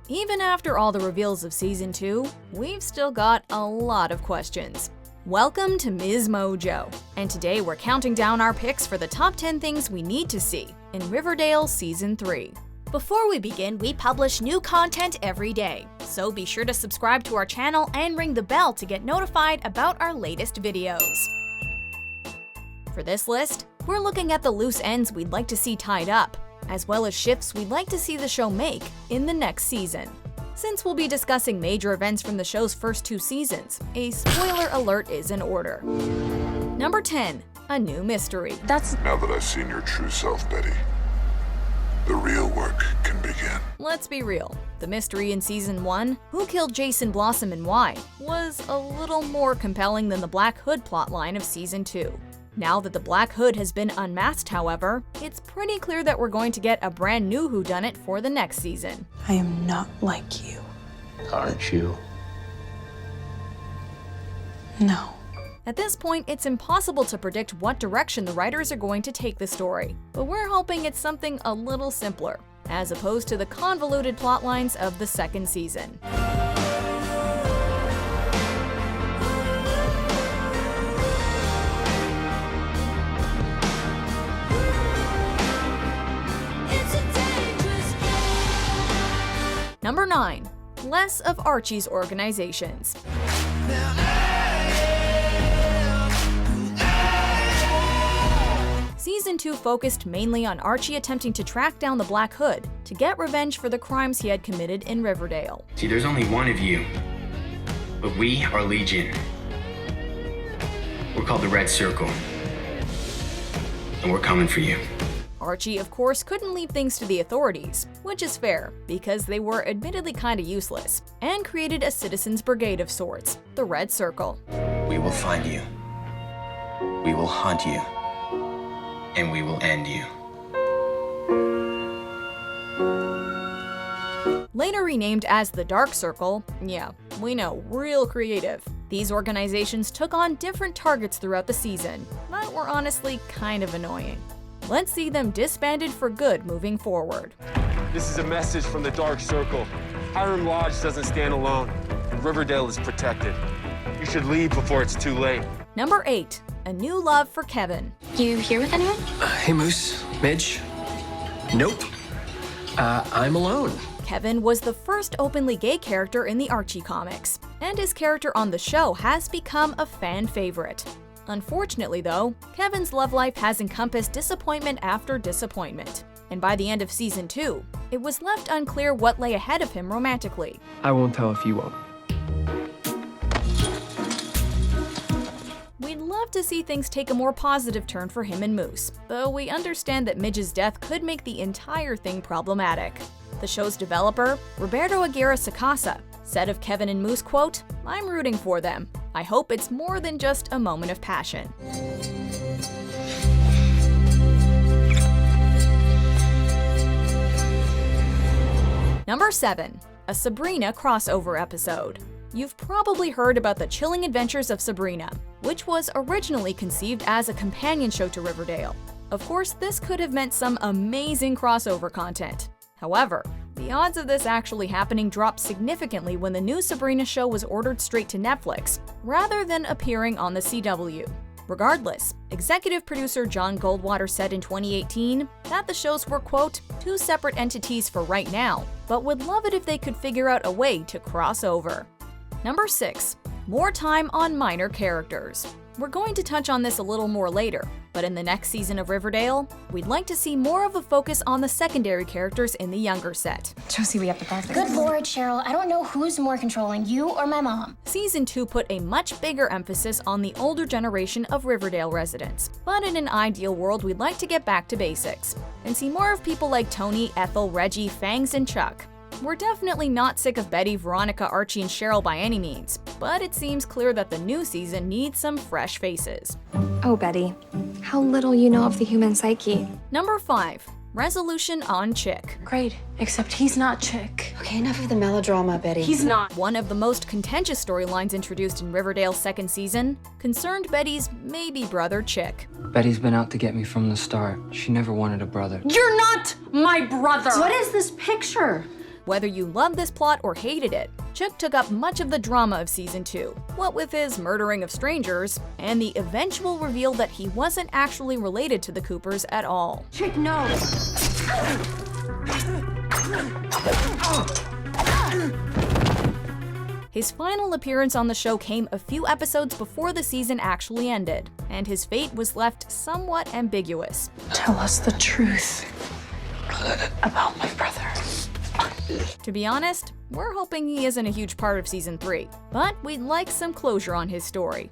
Even after all the reveals of Season 2, we've still got a lot of questions. Welcome to MsMojo, and today we're counting down our picks for the top 10 things we need to see in Riverdale Season 3. Before we begin, we publish new content every day, so be sure to subscribe to our channel and ring the bell to get notified about our latest videos. For this list, we're looking at the loose ends we'd like to see tied up, as well as shifts we'd like to see the show make in the next season. Since we'll be discussing major events from the show's first 2 seasons, a spoiler alert is in order. Number 10, a new mystery. Now that I've seen your true self, Betty, the real work can begin. Let's be real. The mystery in Season 1, who killed Jason Blossom and why, was a little more compelling than the Black Hood plotline of Season 2. Now that the Black Hood has been unmasked, however, it's pretty clear that we're going to get a brand new whodunit for the next season. I am not like you. Aren't you? No. At this point, it's impossible to predict what direction the writers are going to take the story, but we're hoping it's something a little simpler, as opposed to the convoluted plotlines of the second season. Number 9. Less of Archie's organizations. Season 2 focused mainly on Archie attempting to track down the Black Hood to get revenge for the crimes he had committed in Riverdale. See, there's only one of you, but we are Legion. We're called the Red Circle, and we're coming for you. Archie, of course, couldn't leave things to the authorities, which is fair, because they were admittedly kinda useless, and created a citizens' brigade of sorts, the Red Circle. We will find you. We will hunt you. And we will end you. Later renamed as the Dark Circle, yeah, we know, real creative. These organizations took on different targets throughout the season, but were honestly kind of annoying. Let's see them disbanded for good moving forward. This is a message from the Dark Circle. Hiram Lodge doesn't stand alone, and Riverdale is protected. You should leave before it's too late. Number 8, a new love for Kevin. You here with anyone? Hey, Moose. Midge? Nope. I'm alone. Kevin was the first openly gay character in the Archie comics, and his character on the show has become a fan favorite. Unfortunately though, Kevin's love life has encompassed disappointment after disappointment, and by the end of Season 2, it was left unclear what lay ahead of him romantically. I won't tell if you won't. We'd love to see things take a more positive turn for him and Moose, though we understand that Midge's death could make the entire thing problematic. The show's developer, Roberto Aguirre Sacasa, said of Kevin and Moose, quote, "I'm rooting for them. I hope it's more than just a moment of passion." Number 7, a Sabrina crossover episode. You've probably heard about the Chilling Adventures of Sabrina, which was originally conceived as a companion show to Riverdale. Of course, this could have meant some amazing crossover content. However, the odds of this actually happening dropped significantly when the new Sabrina show was ordered straight to Netflix, rather than appearing on the CW. Regardless, executive producer John Goldwater said in 2018 that the shows were, quote, "two separate entities for right now, but would love it if they could figure out a way to cross over." Number 6, more time on minor characters. We're going to touch on this a little more later, but in the next season of Riverdale, we'd like to see more of a focus on the secondary characters in the younger set. Josie, we have to park. Good lord, Cheryl, I don't know who's more controlling, you or my mom. Season 2 put a much bigger emphasis on the older generation of Riverdale residents, but in an ideal world, we'd like to get back to basics and see more of people like Toni, Ethel, Reggie, Fangs, and Chuck. We're definitely not sick of Betty, Veronica, Archie, and Cheryl by any means, but it seems clear that the new season needs some fresh faces. Oh, Betty, how little you know of the human psyche. Number 5, resolution on Chic. Great, except he's not Chic. Okay, enough of the melodrama, Betty. He's not. One of the most contentious storylines introduced in Riverdale's second season concerned Betty's maybe brother Chic. Betty's been out to get me from the start. She never wanted a brother. You're not my brother! What is this picture? Whether you loved this plot or hated it, Chic took up much of the drama of Season 2, what with his murdering of strangers, and the eventual reveal that he wasn't actually related to the Coopers at all. Chic, no. His final appearance on the show came a few episodes before the season actually ended, and his fate was left somewhat ambiguous. Tell us the truth about my brother. To be honest, we're hoping he isn't a huge part of Season 3, but we'd like some closure on his story.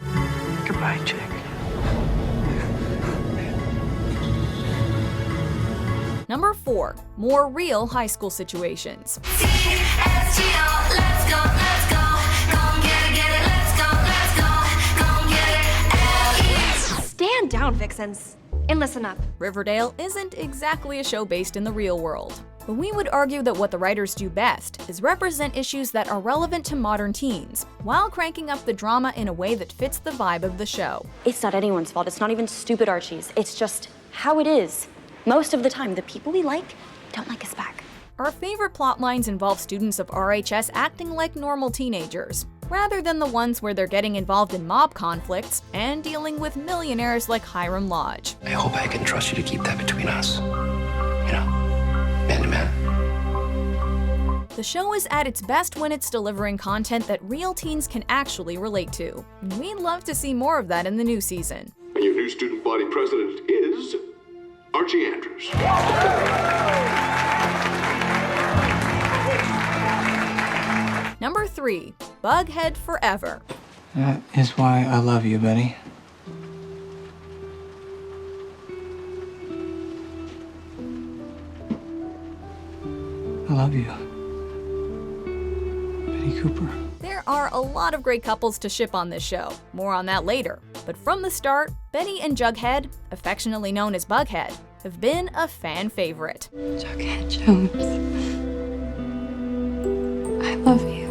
Goodbye, Chick. Number 4, more real high school situations. Stand down, vixens, and listen up. Riverdale isn't exactly a show based in the real world, but we would argue that what the writers do best is represent issues that are relevant to modern teens, while cranking up the drama in a way that fits the vibe of the show. It's not anyone's fault. It's not even stupid Archie's. It's just how it is. Most of the time, the people we like don't like us back. Our favorite plot lines involve students of RHS acting like normal teenagers, rather than the ones where they're getting involved in mob conflicts and dealing with millionaires like Hiram Lodge. I hope I can trust you to keep that between us. You know, man to man. The show is at its best when it's delivering content that real teens can actually relate to. We'd love to see more of that in the new season. And your new student body president is Archie Andrews. Number 3, Bughead Forever. That is why I love you, Betty. I love you. Betty Cooper. There are a lot of great couples to ship on this show. More on that later. But from the start, Betty and Jughead, affectionately known as Bughead, have been a fan favorite. Jughead Jones. I love you.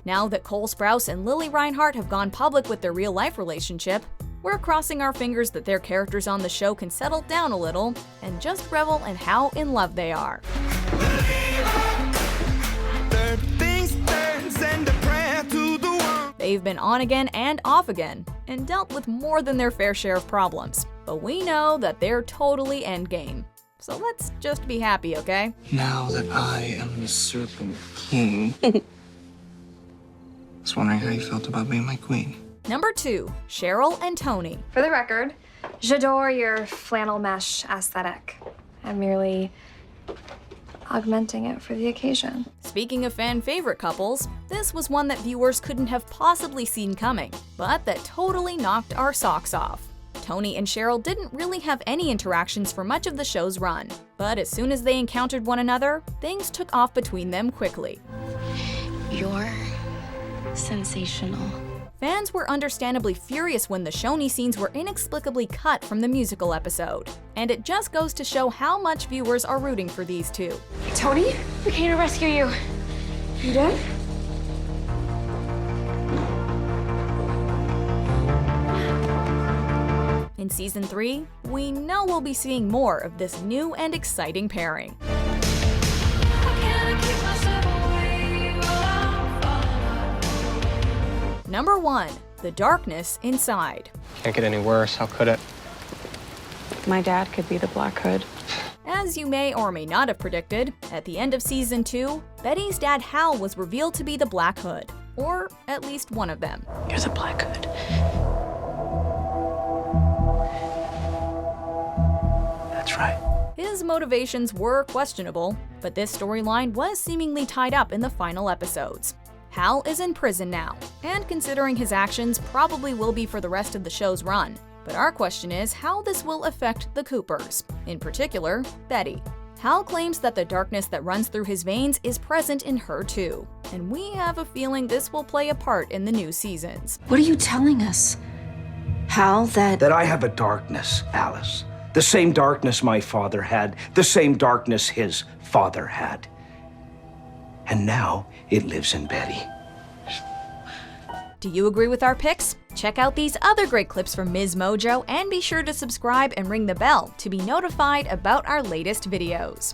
Now that Cole Sprouse and Lily Reinhart have gone public with their real-life relationship, we're crossing our fingers that their characters on the show can settle down a little and just revel in how in love they are. They've been on again and off again, and dealt with more than their fair share of problems. But we know that they're totally endgame. So let's just be happy, okay? Now that I am the Serpent King, I was wondering how you felt about being my queen. Number 2, Cheryl and Toni. For the record, j'adore your flannel mesh aesthetic. I'm merely augmenting it for the occasion. Speaking of fan favorite couples, this was one that viewers couldn't have possibly seen coming, but that totally knocked our socks off. Toni and Cheryl didn't really have any interactions for much of the show's run, but as soon as they encountered one another, things took off between them quickly. You're sensational. Fans were understandably furious when the Shoney scenes were inexplicably cut from the musical episode, and it just goes to show how much viewers are rooting for these two. Toni, we came to rescue you. You did? In Season 3, we know we'll be seeing more of this new and exciting pairing. Number 1, The Darkness Inside. Can't get any worse, how could it? My dad could be the Black Hood. As you may or may not have predicted, at the end of Season 2, Betty's dad Hal was revealed to be the Black Hood, or at least one of them. You're the Black Hood. That's right. His motivations were questionable, but this storyline was seemingly tied up in the final episodes. Hal is in prison now, and considering his actions probably will be for the rest of the show's run. But our question is how this will affect the Coopers, in particular, Betty. Hal claims that the darkness that runs through his veins is present in her too, and we have a feeling this will play a part in the new seasons. What are you telling us? Hal, that I have a darkness, Alice. The same darkness my father had, the same darkness his father had. And now it lives in Betty. Do you agree with our picks? Check out these other great clips from MsMojo and be sure to subscribe and ring the bell to be notified about our latest videos.